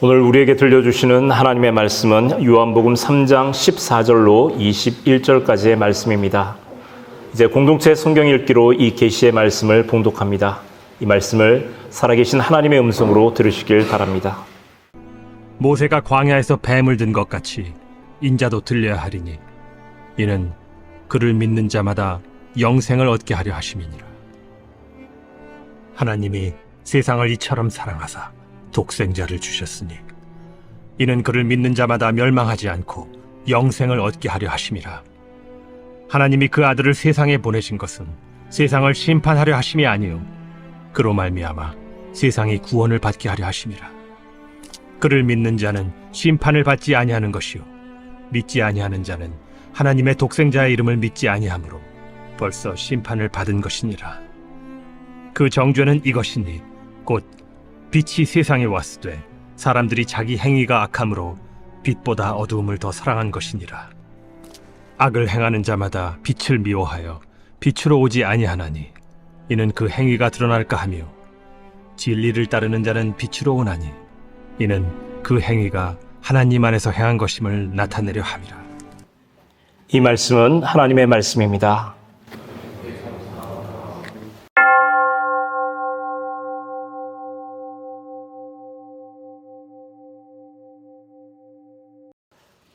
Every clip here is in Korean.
오늘 우리에게 들려주시는 하나님의 말씀은 요한복음 3장 14절로 21절까지의 말씀입니다. 이제 공동체 성경 읽기로 이 계시의 말씀을 봉독합니다. 이 말씀을 살아계신 하나님의 음성으로 들으시길 바랍니다. 모세가 광야에서 뱀을 든 것 같이 인자도 들려야 하리니 이는 그를 믿는 자마다 영생을 얻게 하려 하심이니라. 하나님이 세상을 이처럼 사랑하사 독생자를 주셨으니 이는 그를 믿는 자마다 멸망하지 않고 영생을 얻게 하려 하심이라. 하나님이 그 아들을 세상에 보내신 것은 세상을 심판하려 하심이 아니요 그로 말미암아 세상이 구원을 받게 하려 하심이라. 그를 믿는 자는 심판을 받지 아니하는 것이요 믿지 아니하는 자는 하나님의 독생자의 이름을 믿지 아니하므로 벌써 심판을 받은 것이니라. 그 정죄는 이것이니 곧 빛이 세상에 왔으되 사람들이 자기 행위가 악함으로 빛보다 어두움을 더 사랑한 것이니라. 악을 행하는 자마다 빛을 미워하여 빛으로 오지 아니하나니 이는 그 행위가 드러날까 하며 진리를 따르는 자는 빛으로 오나니 이는 그 행위가 하나님 안에서 행한 것임을 나타내려 함이라. 이 말씀은 하나님의 말씀입니다.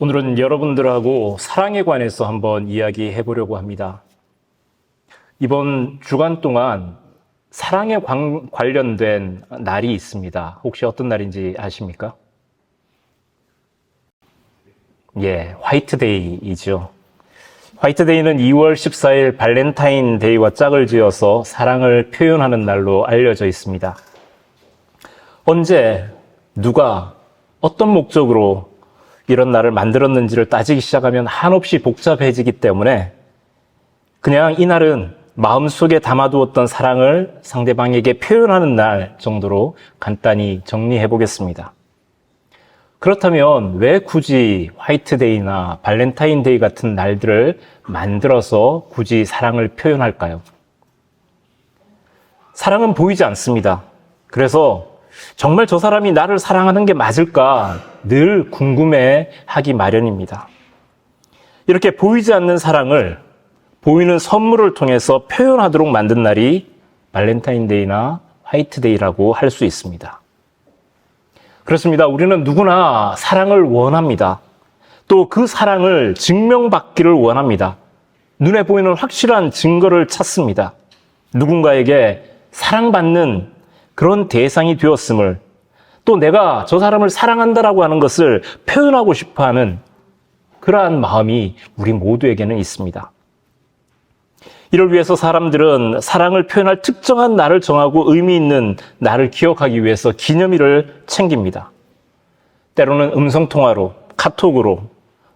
오늘은 여러분들하고 사랑에 관해서 한번 이야기해 보려고 합니다. 이번 주간 동안 사랑에 관련된 날이 있습니다. 혹시 어떤 날인지 아십니까? 화이트데이이죠. 화이트데이는 2월 14일 발렌타인데이와 짝을 지어서 사랑을 표현하는 날로 알려져 있습니다. 언제, 누가, 어떤 목적으로 이런 날을 만들었는지를 따지기 시작하면 한없이 복잡해지기 때문에 그냥 이 날은 마음속에 담아두었던 사랑을 상대방에게 표현하는 날 정도로 간단히 정리해 보겠습니다. 그렇다면 왜 굳이 화이트데이나 발렌타인데이 같은 날들을 만들어서 굳이 사랑을 표현할까요? 사랑은 보이지 않습니다. 그래서 정말 저 사람이 나를 사랑하는 게 맞을까 늘 궁금해하기 마련입니다. 이렇게 보이지 않는 사랑을 보이는 선물을 통해서 표현하도록 만든 날이 발렌타인데이나 화이트데이라고 할 수 있습니다. 그렇습니다. 우리는 누구나 사랑을 원합니다. 또 그 사랑을 증명받기를 원합니다. 눈에 보이는 확실한 증거를 찾습니다. 누군가에게 사랑받는 그런 대상이 되었음을, 또 내가 저 사람을 사랑한다라고 하는 것을 표현하고 싶어하는 그러한 마음이 우리 모두에게는 있습니다. 이를 위해서 사람들은 사랑을 표현할 특정한 날을 정하고 의미 있는 날을 기억하기 위해서 기념일을 챙깁니다. 때로는 음성통화로, 카톡으로,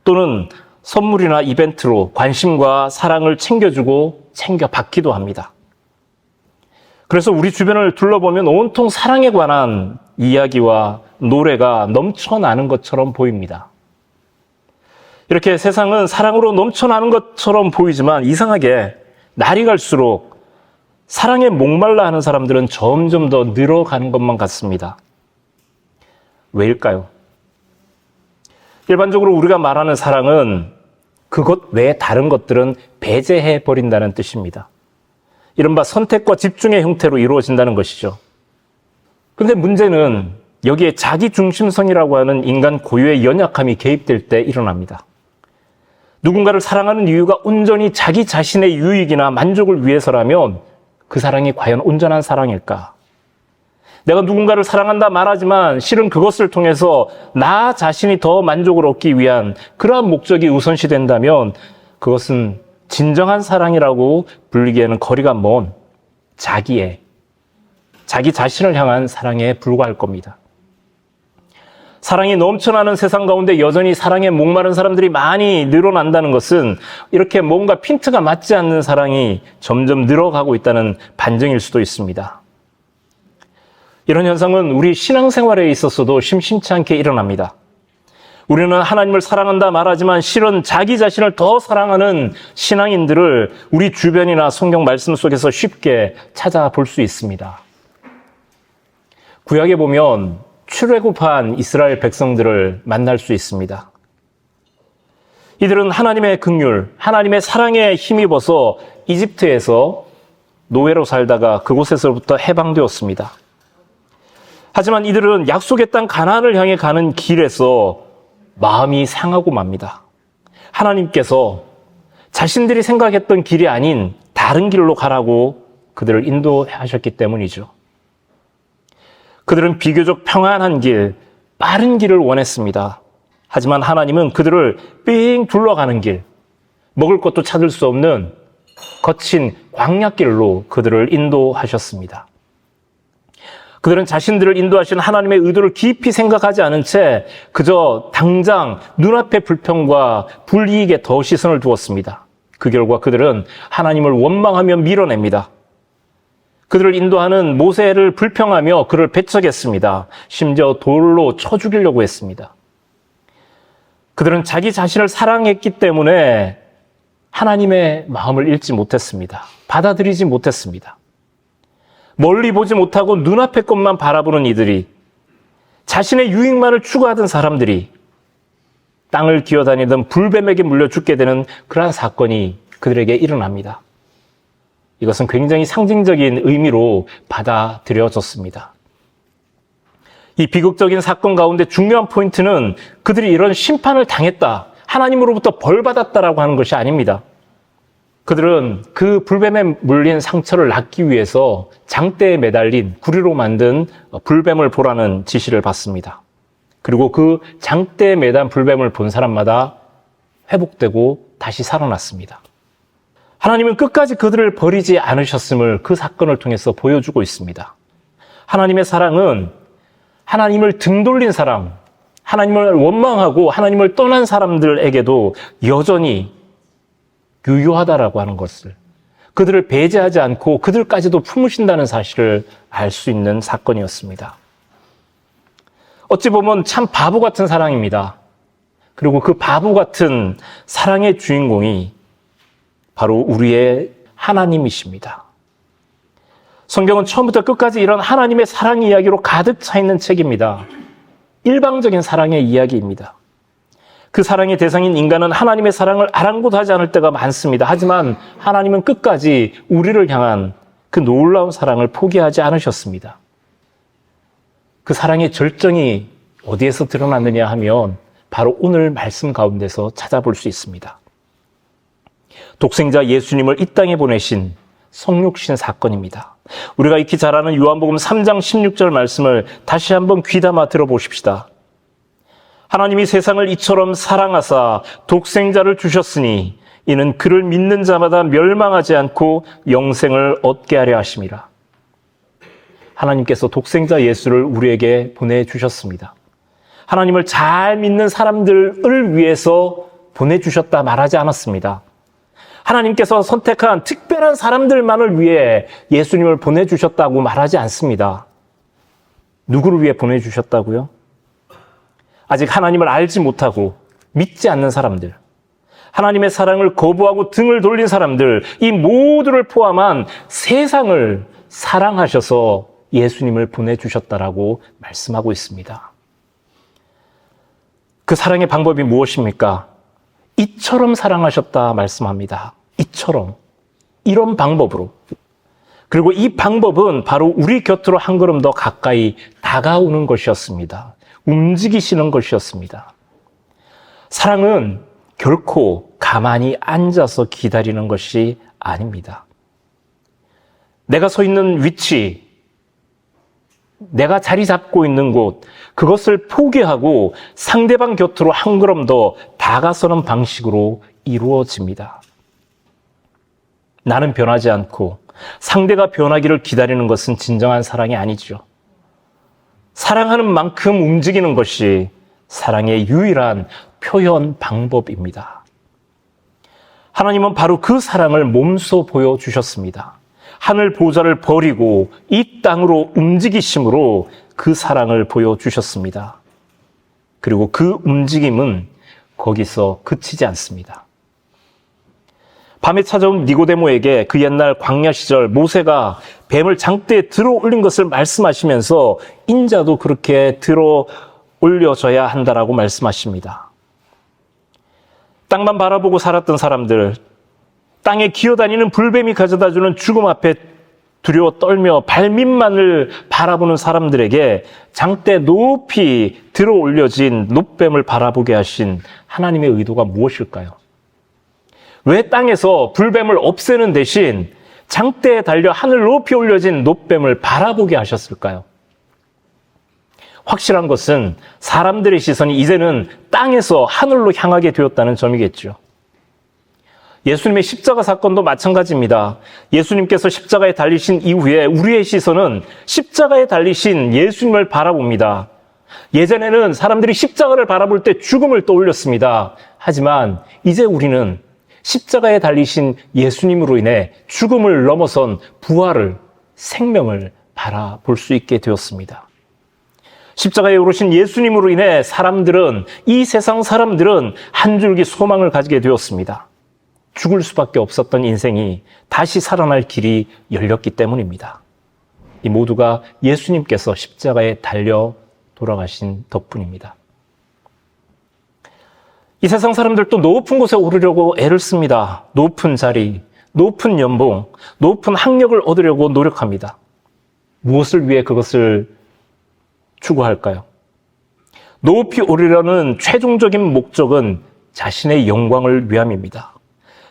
또는 선물이나 이벤트로 관심과 사랑을 챙겨주고 챙겨받기도 합니다. 그래서 우리 주변을 둘러보면 온통 사랑에 관한 이야기와 노래가 넘쳐나는 것처럼 보입니다. 이렇게 세상은 사랑으로 넘쳐나는 것처럼 보이지만 이상하게 날이 갈수록 사랑에 목말라 하는 사람들은 점점 더 늘어가는 것만 같습니다. 왜일까요? 일반적으로 우리가 말하는 사랑은 그것 외에 다른 것들은 배제해 버린다는 뜻입니다. 이른바 선택과 집중의 형태로 이루어진다는 것이죠. 그런데 문제는 여기에 자기중심성이라고 하는 인간 고유의 연약함이 개입될 때 일어납니다. 누군가를 사랑하는 이유가 온전히 자기 자신의 유익이나 만족을 위해서라면 그 사랑이 과연 온전한 사랑일까? 내가 누군가를 사랑한다 말하지만 실은 그것을 통해서 나 자신이 더 만족을 얻기 위한 그러한 목적이 우선시된다면 그것은 진정한 사랑이라고 불리기에는 거리가 먼 자기 자신을 향한 사랑에 불과할 겁니다. 사랑이 넘쳐나는 세상 가운데 여전히 사랑에 목마른 사람들이 많이 늘어난다는 것은 이렇게 뭔가 핀트가 맞지 않는 사랑이 점점 늘어가고 있다는 반증일 수도 있습니다. 이런 현상은 우리 신앙생활에 있어서도 심심치 않게 일어납니다. 우리는 하나님을 사랑한다 말하지만 실은 자기 자신을 더 사랑하는 신앙인들을 우리 주변이나 성경 말씀 속에서 쉽게 찾아볼 수 있습니다. 구약에 보면 출애굽한 이스라엘 백성들을 만날 수 있습니다. 이들은 하나님의 긍휼, 하나님의 사랑에 힘입어서 이집트에서 노예로 살다가 그곳에서부터 해방되었습니다. 하지만 이들은 약속의 땅 가나안을 향해 가는 길에서 마음이 상하고 맙니다. 하나님께서 자신들이 생각했던 길이 아닌 다른 길로 가라고 그들을 인도하셨기 때문이죠. 그들은 비교적 평안한 길, 빠른 길을 원했습니다. 하지만 하나님은 그들을 삥 둘러가는 길, 먹을 것도 찾을 수 없는 거친 광야길로 그들을 인도하셨습니다. 그들은 자신들을 인도하신 하나님의 의도를 깊이 생각하지 않은 채 그저 당장 눈앞의 불평과 불이익에 더 시선을 두었습니다. 그 결과 그들은 하나님을 원망하며 밀어냅니다. 그들을 인도하는 모세를 불평하며 그를 배척했습니다. 심지어 돌로 쳐 죽이려고 했습니다. 그들은 자기 자신을 사랑했기 때문에 하나님의 마음을 읽지 못했습니다. 받아들이지 못했습니다. 멀리 보지 못하고 눈앞의 것만 바라보는 이들이, 자신의 유익만을 추구하던 사람들이 땅을 기어다니던 불뱀에게 물려 죽게 되는 그러한 사건이 그들에게 일어납니다. 이것은 굉장히 상징적인 의미로 받아들여졌습니다. 이 비극적인 사건 가운데 중요한 포인트는 그들이 이런 심판을 당했다, 하나님으로부터 벌받았다라고 하는 것이 아닙니다. 그들은 그 불뱀에 물린 상처를 낫기 위해서 장대에 매달린 구리로 만든 불뱀을 보라는 지시를 받습니다. 그리고 그 장대에 매단 불뱀을 본 사람마다 회복되고 다시 살아났습니다. 하나님은 끝까지 그들을 버리지 않으셨음을 그 사건을 통해서 보여주고 있습니다. 하나님의 사랑은 하나님을 등 돌린 사람, 하나님을 원망하고 하나님을 떠난 사람들에게도 여전히 유효하다라고 하는 것을, 그들을 배제하지 않고 그들까지도 품으신다는 사실을 알 수 있는 사건이었습니다. 어찌 보면 참 바보 같은 사랑입니다. 그리고 그 바보 같은 사랑의 주인공이 바로 우리의 하나님이십니다. 성경은 처음부터 끝까지 이런 하나님의 사랑 이야기로 가득 차 있는 책입니다. 일방적인 사랑의 이야기입니다. 그 사랑의 대상인 인간은 하나님의 사랑을 아랑곳하지 않을 때가 많습니다. 하지만 하나님은 끝까지 우리를 향한 그 놀라운 사랑을 포기하지 않으셨습니다. 그 사랑의 절정이 어디에서 드러났느냐 하면 바로 오늘 말씀 가운데서 찾아볼 수 있습니다. 독생자 예수님을 이 땅에 보내신 성육신 사건입니다. 우리가 익히 잘 아는 요한복음 3장 16절 말씀을 다시 한번 귀담아 들어보십시다. 하나님이 세상을 이처럼 사랑하사 독생자를 주셨으니 이는 그를 믿는 자마다 멸망하지 않고 영생을 얻게 하려 하심이라. 하나님께서 독생자 예수를 우리에게 보내주셨습니다. 하나님을 잘 믿는 사람들을 위해서 보내주셨다 말하지 않았습니다. 하나님께서 선택한 특별한 사람들만을 위해 예수님을 보내주셨다고 말하지 않습니다. 누구를 위해 보내주셨다고요? 아직 하나님을 알지 못하고 믿지 않는 사람들, 하나님의 사랑을 거부하고 등을 돌린 사람들, 이 모두를 포함한 세상을 사랑하셔서 예수님을 보내주셨다라고 말씀하고 있습니다. 그 사랑의 방법이 무엇입니까? 이처럼 사랑하셨다 말씀합니다. 이처럼, 이런 방법으로. 그리고 이 방법은 바로 우리 곁으로 한 걸음 더 가까이 다가오는 것이었습니다. 움직이시는 것이었습니다. 사랑은 결코 가만히 앉아서 기다리는 것이 아닙니다. 내가 서 있는 위치, 내가 자리 잡고 있는 곳, 그것을 포기하고 상대방 곁으로 한 걸음 더 다가서는 방식으로 이루어집니다. 나는 변하지 않고 상대가 변하기를 기다리는 것은 진정한 사랑이 아니죠. 사랑하는 만큼 움직이는 것이 사랑의 유일한 표현 방법입니다. 하나님은 바로 그 사랑을 몸소 보여주셨습니다. 하늘 보좌를 버리고 이 땅으로 움직이심으로 그 사랑을 보여주셨습니다. 그리고 그 움직임은 거기서 그치지 않습니다. 밤에 찾아온 니고데모에게 그 옛날 광야 시절 모세가 뱀을 장대에 들어 올린 것을 말씀하시면서 인자도 그렇게 들어 올려져야 한다라고 말씀하십니다. 땅만 바라보고 살았던 사람들, 땅에 기어다니는 불뱀이 가져다주는 죽음 앞에 두려워 떨며 발밑만을 바라보는 사람들에게 장대 높이 들어 올려진 놋뱀을 바라보게 하신 하나님의 의도가 무엇일까요? 왜 땅에서 불뱀을 없애는 대신 장대에 달려 하늘 높이 올려진 놋뱀을 바라보게 하셨을까요? 확실한 것은 사람들의 시선이 이제는 땅에서 하늘로 향하게 되었다는 점이겠죠. 예수님의 십자가 사건도 마찬가지입니다. 예수님께서 십자가에 달리신 이후에 우리의 시선은 십자가에 달리신 예수님을 바라봅니다. 예전에는 사람들이 십자가를 바라볼 때 죽음을 떠올렸습니다. 하지만 이제 우리는 십자가에 달리신 예수님으로 인해 죽음을 넘어선 부활을, 생명을 바라볼 수 있게 되었습니다. 십자가에 오르신 예수님으로 인해 이 세상 사람들은 한 줄기 소망을 가지게 되었습니다. 죽을 수밖에 없었던 인생이 다시 살아날 길이 열렸기 때문입니다. 이 모두가 예수님께서 십자가에 달려 돌아가신 덕분입니다. 이 세상 사람들도 높은 곳에 오르려고 애를 씁니다. 높은 자리, 높은 연봉, 높은 학력을 얻으려고 노력합니다. 무엇을 위해 그것을 추구할까요? 높이 오르려는 최종적인 목적은 자신의 영광을 위함입니다.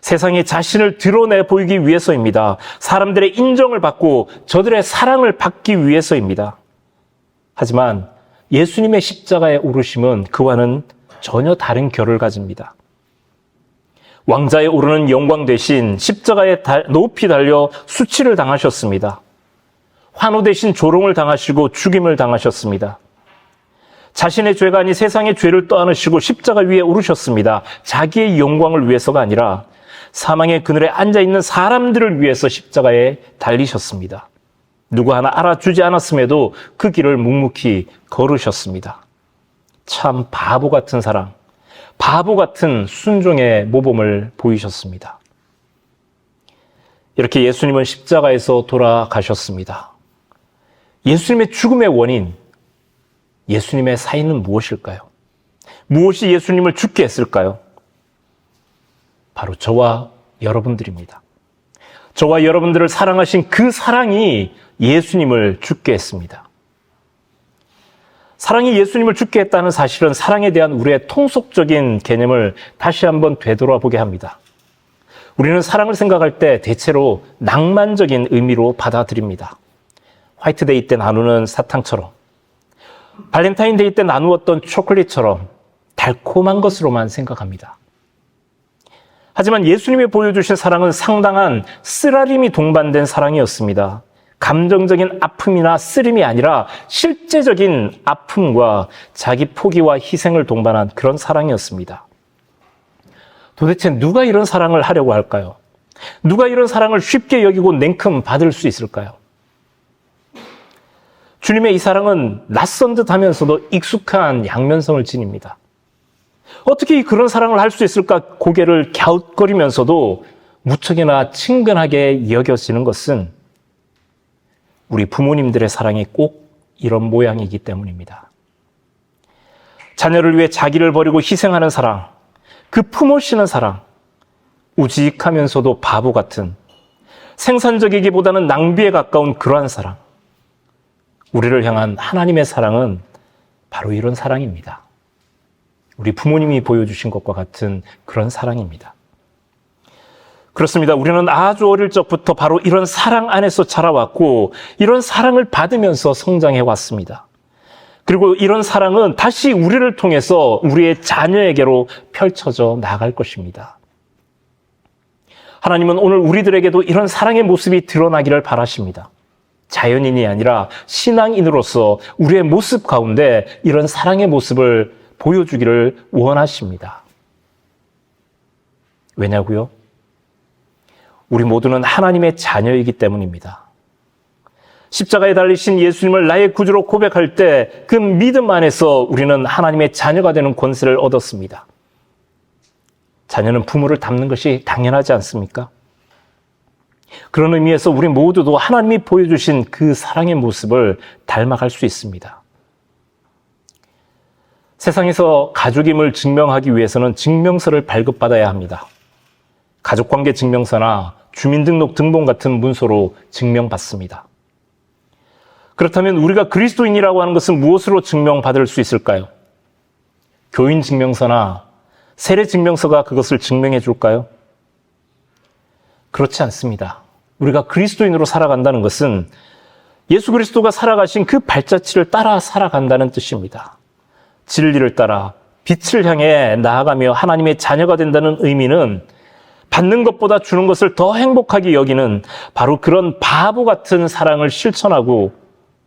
세상에 자신을 드러내 보이기 위해서입니다. 사람들의 인정을 받고 저들의 사랑을 받기 위해서입니다. 하지만 예수님의 십자가에 오르심은 그와는 전혀 다른 결을 가집니다. 왕자에 오르는 영광 대신 십자가에 높이 달려 수치를 당하셨습니다. 환호 대신 조롱을 당하시고 죽임을 당하셨습니다. 자신의 죄가 아닌 세상의 죄를 떠안으시고 십자가 위에 오르셨습니다. 자기의 영광을 위해서가 아니라 사망의 그늘에 앉아있는 사람들을 위해서 십자가에 달리셨습니다. 누구 하나 알아주지 않았음에도 그 길을 묵묵히 걸으셨습니다. 참 바보 같은 사랑, 바보 같은 순종의 모범을 보이셨습니다. 이렇게 예수님은 십자가에서 돌아가셨습니다. 예수님의 죽음의 원인, 예수님의 사인은 무엇일까요? 무엇이 예수님을 죽게 했을까요? 바로 저와 여러분들입니다. 저와 여러분들을 사랑하신 그 사랑이 예수님을 죽게 했습니다. 사랑이 예수님을 죽게 했다는 사실은 사랑에 대한 우리의 통속적인 개념을 다시 한번 되돌아보게 합니다. 우리는 사랑을 생각할 때 대체로 낭만적인 의미로 받아들입니다. 화이트데이 때 나누는 사탕처럼, 발렌타인데이 때 나누었던 초콜릿처럼 달콤한 것으로만 생각합니다. 하지만 예수님이 보여주신 사랑은 상당한 쓰라림이 동반된 사랑이었습니다. 감정적인 아픔이나 쓰림이 아니라 실제적인 아픔과 자기 포기와 희생을 동반한 그런 사랑이었습니다. 도대체 누가 이런 사랑을 하려고 할까요? 누가 이런 사랑을 쉽게 여기고 냉큼 받을 수 있을까요? 주님의 이 사랑은 낯선 듯 하면서도 익숙한 양면성을 지닙니다. 어떻게 그런 사랑을 할 수 있을까 고개를 갸웃거리면서도 무척이나 친근하게 여겨지는 것은 우리 부모님들의 사랑이 꼭 이런 모양이기 때문입니다. 자녀를 위해 자기를 버리고 희생하는 사랑, 그 품어쉬는 사랑, 우직하면서도 바보 같은 생산적이기보다는 낭비에 가까운 그러한 사랑, 우리를 향한 하나님의 사랑은 바로 이런 사랑입니다. 우리 부모님이 보여주신 것과 같은 그런 사랑입니다. 그렇습니다. 우리는 아주 어릴 적부터 바로 이런 사랑 안에서 자라왔고 이런 사랑을 받으면서 성장해 왔습니다. 그리고 이런 사랑은 다시 우리를 통해서 우리의 자녀에게로 펼쳐져 나갈 것입니다. 하나님은 오늘 우리들에게도 이런 사랑의 모습이 드러나기를 바라십니다. 자연인이 아니라 신앙인으로서 우리의 모습 가운데 이런 사랑의 모습을 보여주기를 원하십니다. 왜냐고요? 우리 모두는 하나님의 자녀이기 때문입니다. 십자가에 달리신 예수님을 나의 구주로 고백할 때 그 믿음 안에서 우리는 하나님의 자녀가 되는 권세를 얻었습니다. 자녀는 부모를 닮는 것이 당연하지 않습니까? 그런 의미에서 우리 모두도 하나님이 보여주신 그 사랑의 모습을 닮아갈 수 있습니다. 세상에서 가족임을 증명하기 위해서는 증명서를 발급받아야 합니다. 가족관계 증명서나 주민등록 등본 같은 문서로 증명받습니다. 그렇다면 우리가 그리스도인이라고 하는 것은 무엇으로 증명받을 수 있을까요? 교인 증명서나 세례 증명서가 그것을 증명해 줄까요? 그렇지 않습니다. 우리가 그리스도인으로 살아간다는 것은 예수 그리스도가 살아가신 그 발자취를 따라 살아간다는 뜻입니다. 진리를 따라 빛을 향해 나아가며 하나님의 자녀가 된다는 의미는 받는 것보다 주는 것을 더 행복하게 여기는 바로 그런 바보 같은 사랑을 실천하고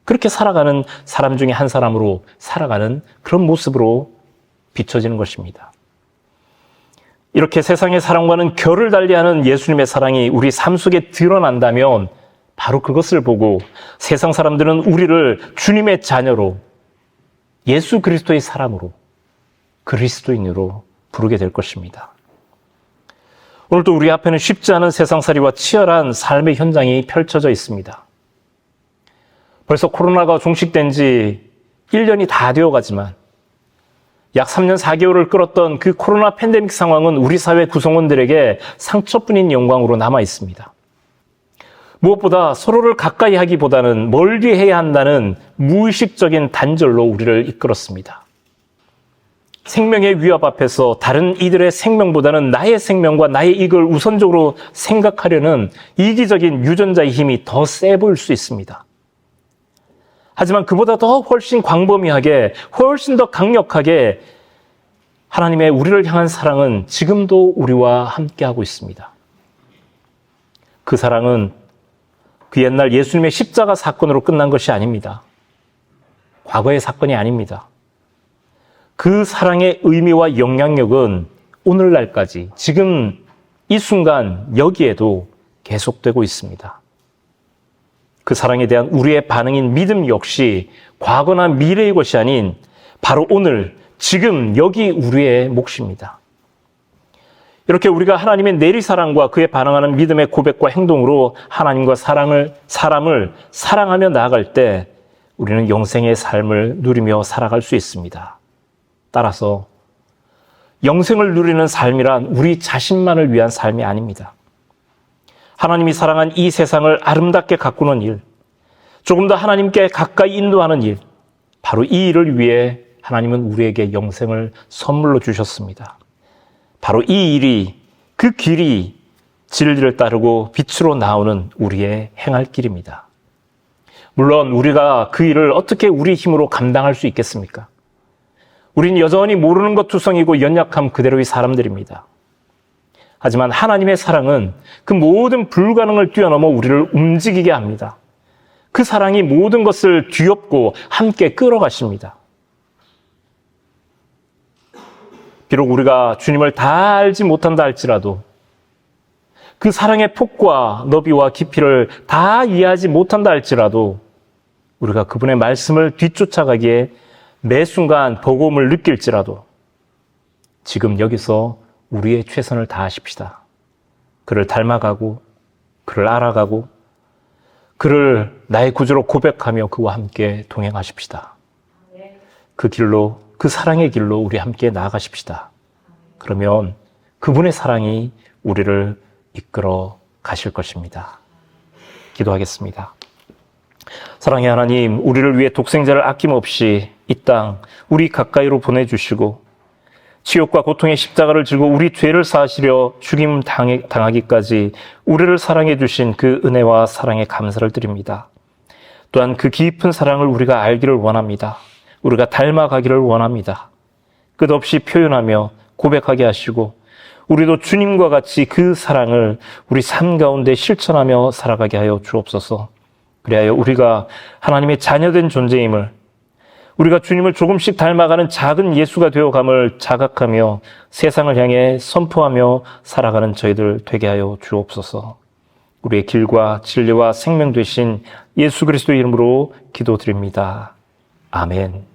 그렇게 살아가는 사람 중에 한 사람으로 살아가는 그런 모습으로 비춰지는 것입니다. 이렇게 세상의 사랑과는 결을 달리하는 예수님의 사랑이 우리 삶 속에 드러난다면 바로 그것을 보고 세상 사람들은 우리를 주님의 자녀로 예수 그리스도의 사람으로 그리스도인으로 부르게 될 것입니다. 오늘도 우리 앞에는 쉽지 않은 세상살이와 치열한 삶의 현장이 펼쳐져 있습니다. 벌써 코로나가 종식된 지 1년이 다 되어가지만 약 3년 4개월을 끌었던 그 코로나 팬데믹 상황은 우리 사회 구성원들에게 상처뿐인 영광으로 남아 있습니다. 무엇보다 서로를 가까이 하기보다는 멀리 해야 한다는 무의식적인 단절로 우리를 이끌었습니다. 생명의 위협 앞에서 다른 이들의 생명보다는 나의 생명과 나의 이익을 우선적으로 생각하려는 이기적인 유전자의 힘이 더 세 보일 수 있습니다. 하지만 그보다 더 훨씬 광범위하게, 훨씬 더 강력하게 하나님의 우리를 향한 사랑은 지금도 우리와 함께하고 있습니다. 그 사랑은 그 옛날 예수님의 십자가 사건으로 끝난 것이 아닙니다. 과거의 사건이 아닙니다. 그 사랑의 의미와 영향력은 오늘날까지 지금 이 순간 여기에도 계속되고 있습니다. 그 사랑에 대한 우리의 반응인 믿음 역시 과거나 미래의 것이 아닌 바로 오늘, 지금 여기 우리의 몫입니다. 이렇게 우리가 하나님의 내리사랑과 그에 반응하는 믿음의 고백과 행동으로 하나님과 사람을 사랑하며 나아갈 때 우리는 영생의 삶을 누리며 살아갈 수 있습니다. 따라서 영생을 누리는 삶이란 우리 자신만을 위한 삶이 아닙니다. 하나님이 사랑한 이 세상을 아름답게 가꾸는 일, 조금 더 하나님께 가까이 인도하는 일, 바로 이 일을 위해 하나님은 우리에게 영생을 선물로 주셨습니다. 바로 이 일이, 그 길이 진리를 따르고 빛으로 나오는 우리의 행할 길입니다. 물론 우리가 그 일을 어떻게 우리 힘으로 감당할 수 있겠습니까? 우린 여전히 모르는 것 투성이고 연약함 그대로의 사람들입니다. 하지만 하나님의 사랑은 그 모든 불가능을 뛰어넘어 우리를 움직이게 합니다. 그 사랑이 모든 것을 뒤엎고 함께 끌어가십니다. 비록 우리가 주님을 다 알지 못한다 할지라도 그 사랑의 폭과 너비와 깊이를 다 이해하지 못한다 할지라도 우리가 그분의 말씀을 뒤쫓아가기에 매 순간 버거움을 느낄지라도 지금 여기서 우리의 최선을 다하십시다. 그를 닮아가고 그를 알아가고 그를 나의 구주로 고백하며 그와 함께 동행하십시다. 그 길로, 그 사랑의 길로 우리 함께 나아가십시다. 그러면 그분의 사랑이 우리를 이끌어 가실 것입니다. 기도하겠습니다. 사랑의 하나님, 우리를 위해 독생자를 아낌없이 이 땅 우리 가까이로 보내주시고 치욕과 고통의 십자가를 지고 우리 죄를 사하시려 죽임 당하기까지 우리를 사랑해 주신 그 은혜와 사랑에 감사를 드립니다. 또한 그 깊은 사랑을 우리가 알기를 원합니다. 우리가 닮아가기를 원합니다. 끝없이 표현하며 고백하게 하시고 우리도 주님과 같이 그 사랑을 우리 삶 가운데 실천하며 살아가게 하여 주옵소서. 그리하여 우리가 하나님의 자녀된 존재임을, 우리가 주님을 조금씩 닮아가는 작은 예수가 되어감을 자각하며 세상을 향해 선포하며 살아가는 저희들 되게 하여 주옵소서. 우리의 길과 진리와 생명 되신 예수 그리스도의 이름으로 기도드립니다. 아멘.